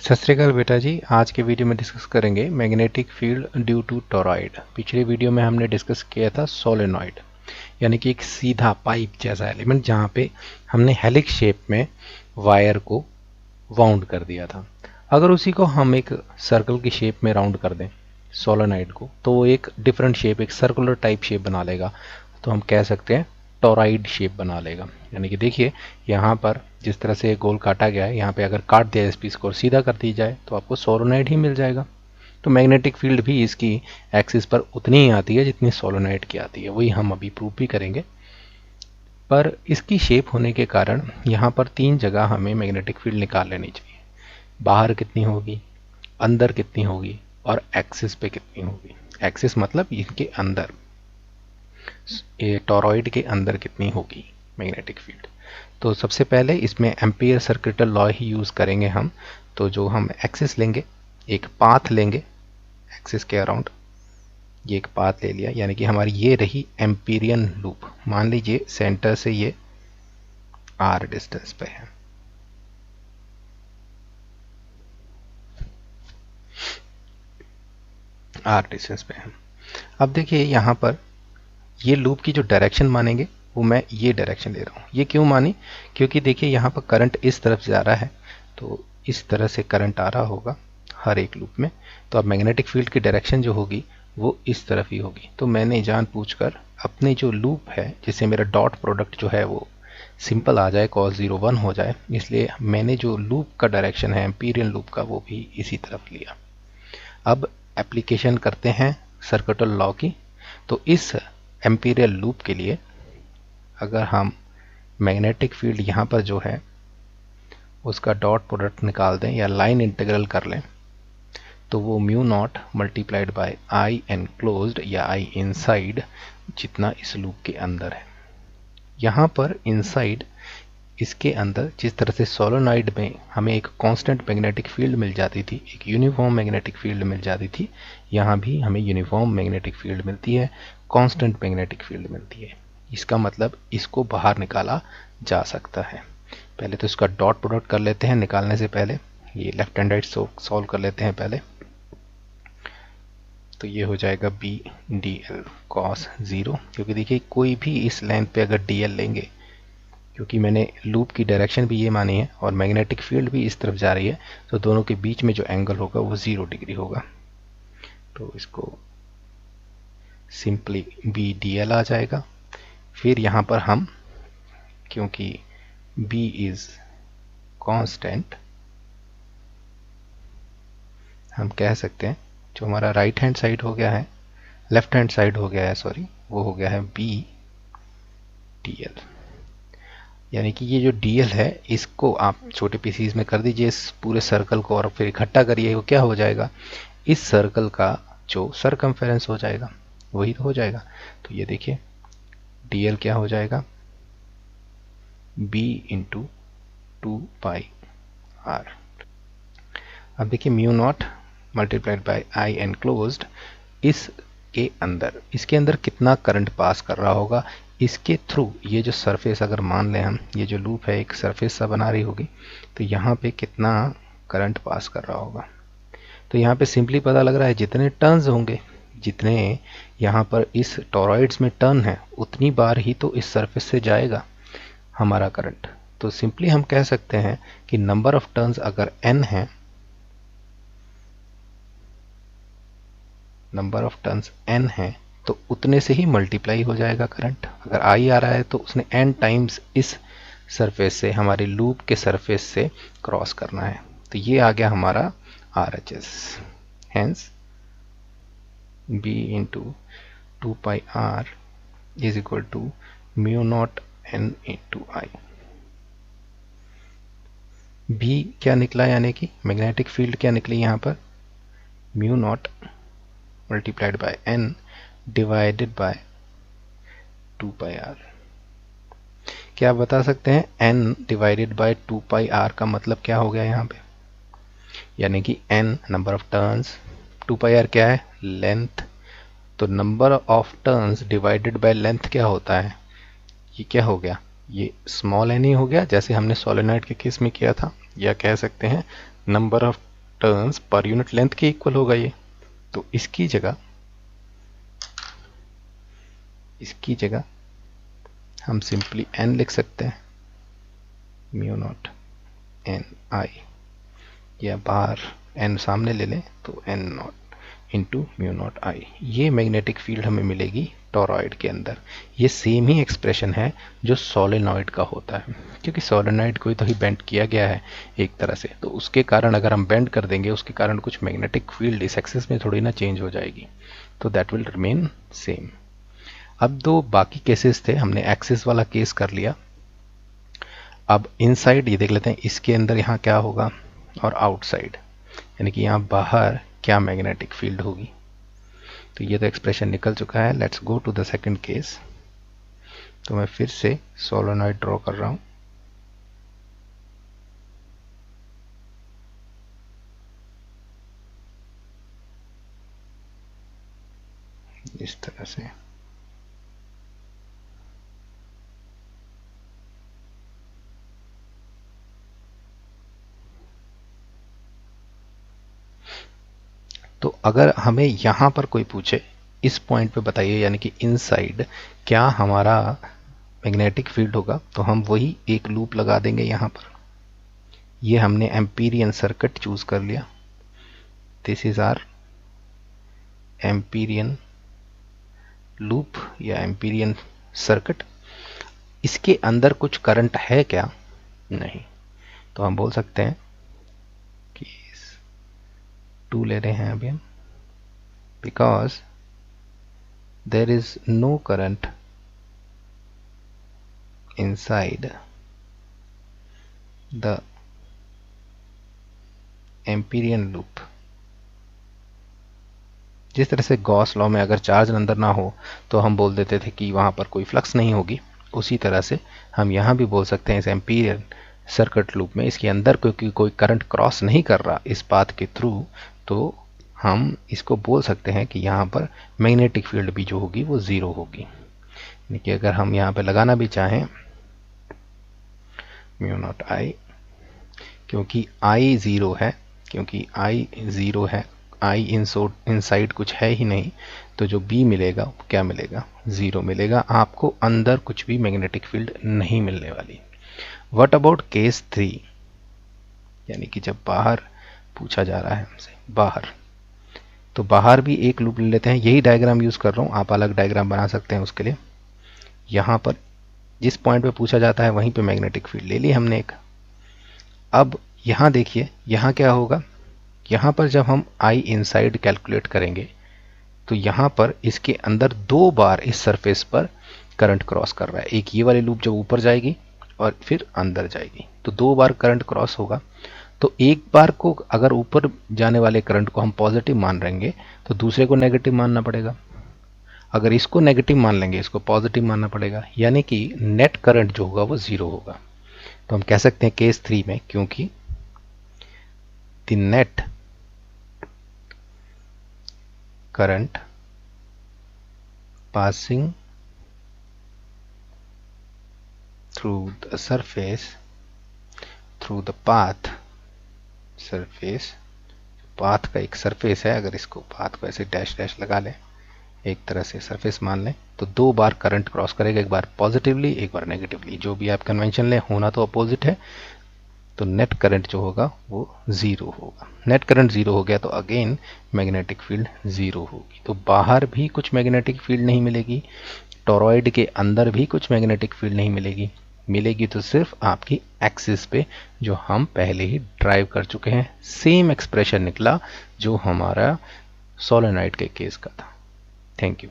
सत श्री अकाल बेटा जी। आज के वीडियो में डिस्कस करेंगे magnetic field due to toroid. पिछले वीडियो में हमने डिस्कस किया था सोलेनॉइड, यानी कि एक सीधा पाइप जैसा एलिमेंट जहाँ पे हमने हेलिक्स शेप में वायर को वाउंड कर दिया था। अगर उसी को हम एक सर्कल की शेप में राउंड कर दें सोलेनॉइड को, तो वो एक डिफरेंट शेप, एक सर्कुलर टाइप शेप बना लेगा। तो हम कह सकते हैं टोरॉइड शेप बना लेगा। यानी कि देखिए यहाँ पर जिस तरह से गोल काटा गया है, यहाँ पे अगर काट दिया इस पीस को और सीधा कर दी जाए तो आपको सोलेनॉइड ही मिल जाएगा। तो मैग्नेटिक फील्ड भी इसकी एक्सिस पर उतनी ही आती है जितनी सोलेनॉइड की आती है। वही हम अभी प्रूव भी करेंगे। पर इसकी शेप होने के कारण यहाँ पर तीन जगह हमें मैग्नेटिक फील्ड निकाल लेनी चाहिए। बाहर कितनी होगी, अंदर कितनी होगी और एक्सिस पे कितनी होगी। एक्सिस मतलब इनके अंदर, ये टोरॉइड के अंदर कितनी होगी मैग्नेटिक फील्ड। तो सबसे पहले इसमें एम्पियर सर्किटल लॉ ही यूज़ करेंगे हम। तो जो हम एक्सिस लेंगे, एक पाथ लेंगे एक्सिस के अराउंड, ये एक पाथ ले लिया, यानी कि हमारी ये रही एम्पीरियन लूप। मान लीजिए सेंटर से ये आर डिस्टेंस पे है। आर डिस्टेंस पे है। अब देखिए यहाँ पर ये लूप की जो डायरेक्शन मानेंगे वो मैं ये डायरेक्शन ले रहा हूँ। ये क्यों मानी? क्योंकि देखिए यहाँ पर करंट इस तरफ जा रहा है, तो इस तरह से करंट आ रहा होगा हर एक लूप में। तो अब मैग्नेटिक फील्ड की डायरेक्शन जो होगी वो इस तरफ ही होगी। तो मैंने जानबूझकर अपने जो लूप है, जिससे मेरा डॉट प्रोडक्ट जो है वो सिंपल आ जाए, cos 0 1 हो जाए, इसलिए मैंने जो लूप का डायरेक्शन है एम्पीरियन लूप का वो भी इसी तरफ लिया। अब एप्लीकेशन करते हैं सर्किटल लॉ की। तो इस एम्पीरियल लूप के लिए अगर हम मैग्नेटिक फील्ड यहाँ पर जो है उसका डॉट प्रोडक्ट निकाल दें या लाइन इंटीग्रल कर लें, तो वो mu naught multiplied by I enclosed या आई इनसाइड जितना इस लूप के अंदर है। यहाँ पर इनसाइड, इसके अंदर जिस तरह से सोलेनॉइड में हमें एक कांस्टेंट मैग्नेटिक फील्ड मिल जाती थी, एक यूनिफॉर्म मैग्नेटिक फील्ड मिल जाती थी, यहाँ भी हमें यूनिफॉर्म मैग्नेटिक फील्ड मिलती है, कांस्टेंट मैग्नेटिक फील्ड मिलती है। इसका मतलब इसको बाहर निकाला जा सकता है। पहले तो इसका डॉट प्रोडक्ट कर लेते हैं निकालने से पहले। ये लेफ्ट हैंड राइट सॉल्व कर लेते हैं पहले। तो ये हो जाएगा बी डी एल कॉस 0, क्योंकि देखिए कोई भी इस लेंथ पे अगर डी एल लेंगे, क्योंकि मैंने लूप की डायरेक्शन भी ये मानी है और मैग्नेटिक फील्ड भी इस तरफ जा रही है, तो दोनों के बीच में जो एंगल होगा वो 0 डिग्री होगा। तो इसको सिंपली बी डी एल आ जाएगा। फिर यहाँ पर हम, क्योंकि b इज कांस्टेंट, हम कह सकते हैं जो हमारा राइट हैंड साइड हो गया है, लेफ्ट हैंड साइड हो गया है सॉरी, वो हो गया है b dl। यानी कि ये जो dl है इसको आप छोटे पीसीज में कर दीजिए इस पूरे सर्कल को, और फिर इकट्ठा करिए। वो क्या हो जाएगा, इस सर्कल का जो सरकमफेरेंस हो जाएगा वही तो हो जाएगा। तो ये देखिए dl क्या हो जाएगा, b इंटू 2πr। अब देखिए mu naught multiplied by I enclosed, इसके अंदर कितना करंट पास कर रहा होगा, इसके थ्रू ये जो सरफेस, अगर मान लें हम ये जो लूप है एक सरफेस सा बना रही होगी, तो यहाँ पे कितना करंट पास कर रहा होगा। तो यहाँ पे सिंपली पता लग रहा है जितने टर्न्स होंगे, जितने यहाँ पर इस टोरॉइड्स में टर्न है, उतनी बार ही तो इस सरफेस से जाएगा हमारा करंट। तो सिंपली हम कह सकते हैं कि नंबर ऑफ टर्न्स अगर n है, नंबर ऑफ टर्न्स n है, तो उतने से ही मल्टीप्लाई हो जाएगा करंट। अगर i आ रहा है तो उसने n टाइम्स इस सरफेस से, हमारे लूप के सरफेस से क्रॉस करना है। तो ये आ गया हमारा RHS। Hence b into 2πr is equal to mu not n into I. b क्या निकला, यानी कि मैग्नेटिक फील्ड क्या निकली यहाँ पर, mu naught multiplied by n divided by 2πr। क्या आप बता सकते हैं n डिवाइडेड बाय 2πr का मतलब क्या हो गया यहाँ पे? यानी कि n number of turns, 2πr क्या है, लेंथ। तो number of turns divided by length क्या होता है, ये क्या हो गया, ये स्मॉल n ही हो गया, जैसे हमने सोलेनॉइड के केस में किया था। या कह सकते हैं number of turns per unit length के इक्वल होगा ये। तो इसकी जगह हम सिंपली n लिख सकते हैं, म्यू नॉट एन आई, या बाहर n सामने ले लें तो n naught into mu naught i. ये मैग्नेटिक फील्ड हमें मिलेगी टोरॉइड के अंदर। ये सेम ही एक्सप्रेशन है जो सोलेनॉइड का होता है, क्योंकि सोलेनॉइड को तो ही बेंड किया गया है एक तरह से, तो उसके कारण अगर हम बेंड कर देंगे उसके कारण कुछ मैग्नेटिक फील्ड इस एक्सिस में थोड़ी ना चेंज हो जाएगी, तो दैट विल रिमेन सेम। अब दो बाकी केसेस थे, हमने एक्सिस वाला केस कर लिया। अब इनसाइड ये देख लेते हैं, इसके अंदर यहाँ क्या होगा और आउटसाइड, यानी कि यहाँ बाहर क्या मैग्नेटिक फील्ड होगी। तो ये तो एक्सप्रेशन निकल चुका है। Let's go to the second case. तो मैं फिर से सोलेनॉइड ड्रॉ कर रहा हूँ। इस तरह से तो अगर हमें यहाँ पर कोई पूछे इस पॉइंट पे बताइए, यानी कि इनसाइड क्या हमारा मैग्नेटिक फील्ड होगा, तो हम वही एक लूप लगा देंगे यहाँ पर। ये हमने एम्पीरियन सर्किट चूज कर लिया। This is our amperian loop या एम्पीरियन सर्किट। इसके अंदर कुछ करंट है क्या? नहीं। तो हम बोल सकते हैं कि 2 ले रहे हैं अभी हम, because there is no current inside the amperian loop. जिस तरह से गॉस लॉ में अगर चार्ज अंदर ना हो तो हम बोल देते थे कि वहां पर कोई फ्लक्स नहीं होगी, उसी तरह से हम यहां भी बोल सकते हैं इस एम्पीरियन सर्किट लूप में इसके अंदर क्योंकि कोई करंट क्रॉस नहीं कर रहा इस पाथ के थ्रू, तो हम इसको बोल सकते हैं कि यहाँ पर मैग्नेटिक फील्ड भी जो होगी वो ज़ीरो होगी। यानी कि अगर हम यहाँ पे लगाना भी चाहें म्यू नॉट आई, क्योंकि आई ज़ीरो है, आई इनसाइड कुछ है ही नहीं, तो जो बी मिलेगा वो क्या मिलेगा? ज़ीरो मिलेगा। आपको अंदर कुछ भी मैग्नेटिक फील्ड नहीं मिलने वाली। व्हाट अबाउट केस 3, यानी कि जब बाहर पूछा जा रहा है हमसे, बाहर, तो बाहर भी एक लूप ले लेते हैं। यही डायग्राम यूज कर रहा हूं, आप अलग डायग्राम बना सकते हैं उसके लिए। यहां पर जिस पॉइंट पे पूछा जाता है वहीं पे मैग्नेटिक फील्ड ले ली हमने एक। अब यहां देखिए, यहां क्या होगा, यहां पर जब हम आई इनसाइड कैलकुलेट करेंगे तो यहां पर इसके अंदर 2 बार इस सरफेस पर करंट क्रॉस कर रहा है। एक ये वाली लूप जब ऊपर जाएगी और फिर अंदर जाएगी, तो 2 बार करंट क्रॉस होगा। तो एक बार को अगर ऊपर जाने वाले करंट को हम पॉजिटिव मान लेंगे तो दूसरे को नेगेटिव मानना पड़ेगा। अगर इसको नेगेटिव मान लेंगे इसको पॉजिटिव मानना पड़ेगा, यानी कि नेट करंट जो होगा वो ज़ीरो होगा। तो हम कह सकते हैं केस 3 में, क्योंकि the net current passing through the surface through the path surface, path का एक सरफेस है, अगर इसको पाथ को ऐसे डैश डैश लगा लें, एक तरह से सरफेस मान लें, तो 2 बार करंट क्रॉस करेगा, एक बार पॉजिटिवली एक बार नेगेटिवली, जो भी आप कन्वेंशन लें, होना तो अपोजिट है। तो नेट करंट जो होगा वो ज़ीरो होगा। नेट करंट ज़ीरो हो गया तो अगेन मैग्नेटिक फील्ड ज़ीरो होगी। तो बाहर भी कुछ मैग्नेटिक फील्ड नहीं मिलेगी, टोरॉइड के अंदर भी कुछ मैग्नेटिक फील्ड नहीं मिलेगी। मिलेगी तो सिर्फ आपकी एक्सिस पे, जो हम पहले ही ड्राइव कर चुके हैं। सेम एक्सप्रेशन निकला जो हमारा सोलेनॉइड के केस का था। Thank you.